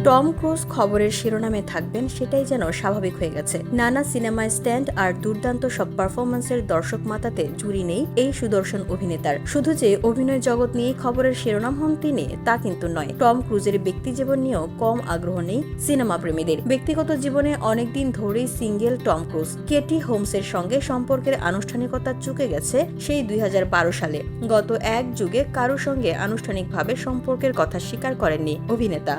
Tom cruise খবরের শিরোনামে থাকবেন সেটাই যেন স্বাভাবিক হয়ে গেছে। নানা সিনেমায় স্ট্যান্ড আর দুর্দান্ত সব পারফরমেন্সের দর্শক মাতাতে জুড়ি নেই এই সুদর্শন অভিনেতার। শুধু যে অভিনয় জগৎ নিয়ে খবরের শিরোনাম হন তিনি তা কিন্তু নয়। টম ক্রুজের ব্যক্তিজীবন নিয়েও কম আগ্রহ নেই সিনেমা প্রেমীদের। ব্যক্তিগত জীবনে অনেকদিন ধরেই সিঙ্গেল টম ক্রুজ। কেটি হোমসের সঙ্গে সম্পর্কের আনুষ্ঠানিকতা চুকে গেছে সেই 2012 সালে। গত এক যুগে কারোর সঙ্গে আনুষ্ঠানিকভাবে সম্পর্কের কথা স্বীকার করেননি অভিনেতা।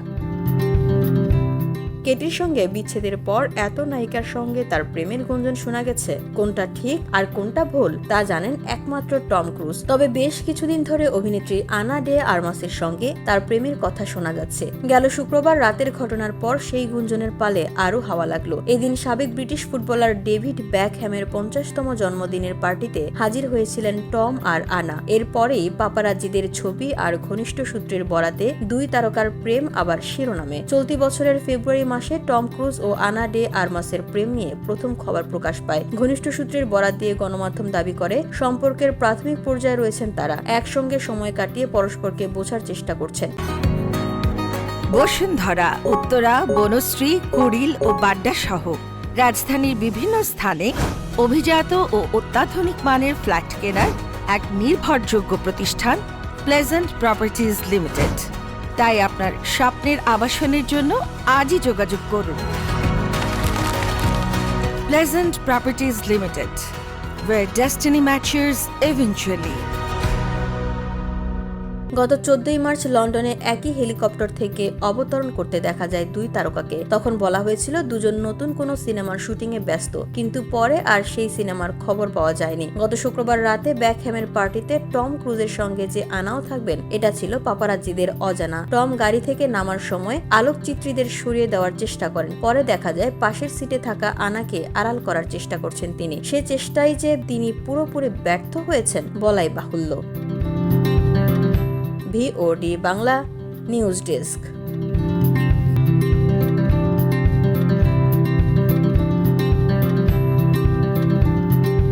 কেটির সঙ্গে বিচ্ছেদের পর এত নায়িকার সঙ্গে তার প্রেমের গুঞ্জন শোনা গেছে। কোনটা ঠিক আর কোনটা ভুল তা জানেন একমাত্র টম ক্রুজ। তবে বেশ কিছুদিন ধরে অভিনেত্রী আনা ডে আর্মাসের সঙ্গে তার প্রেমের কথা শোনা যাচ্ছে। গেল শুক্রবার রাতের ঘটনার পর সেই গুঞ্জনের পালে আরও হাওয়া লাগলো। এদিন সাবেক ব্রিটিশ ফুটবলার ডেভিড বেকহ্যামের 50তম জন্মদিনের পার্টিতে হাজির হয়েছিলেন টম আর আনা। এরপরেই পাপারাজ্জিদের ছবি আর ঘনিষ্ঠ সূত্রের বরাতে দুই তারকার প্রেম আবার শিরোনামে। চলতি বছরের ফেব্রুয়ারি মাসে টম ক্রুজ ও আনা ডে আর্মাসের প্রেম নিয়ে প্রথম খবর প্রকাশ পায়। ঘনিষ্ঠ সূত্রের বরাত দিয়ে গণমাধ্যম দাবি করে সম্পর্কের প্রাথমিক পর্যায়ে রয়েছেন তারা। একসঙ্গে সময় কাটিয়ে পরস্পরকে বোঝার চেষ্টা করছেন। বসুন্ধরা, উত্তরা, বনশ্রী, কুড়িল ও বাড্ডা সহ রাজধানীর বিভিন্ন স্থানে অভিজাত ও অত্যাধুনিক মানের ফ্ল্যাট কেনার এক নির্ভরযোগ্য প্রতিষ্ঠান প্লেজেন্ট প্রপার্টিজ লিমিটেড। তাই আপনার স্বপ্নের আবাসনের জন্য আজই যোগাযোগ করুন। Pleasant properties limited, where destiny matches eventually. গত 14 মার্চ লন্ডনে একই হেলিকপ্টার থেকে অবতরণ করতে দেখা যায় দুই তারকাকে। তখন বলা হয়েছিল দুজন নতুন কোনো সিনেমার শুটিং এ ব্যস্ত, কিন্তু পরে আর সেই সিনেমার খবর পাওয়া যায়নি। গত শুক্রবার রাতে বেকহ্যামের পার্টিতে টম ক্রুজের সঙ্গে যে আনাও থাকবেন এটা ছিল পাপারাজ্জিদের অজানা। টম গাড়ি থেকে নামার সময় আলোকচিত্রীদের সরিয়ে দেওয়ার চেষ্টা করেন। পরে দেখা যায় পাশের সিটে থাকা আনাকে আড়াল করার চেষ্টা করছেন তিনি। সে চেষ্টায় যে তিনি পুরোপুরি ব্যর্থ হয়েছেন বলাই বাহুল্য। VOD Bangla news desk.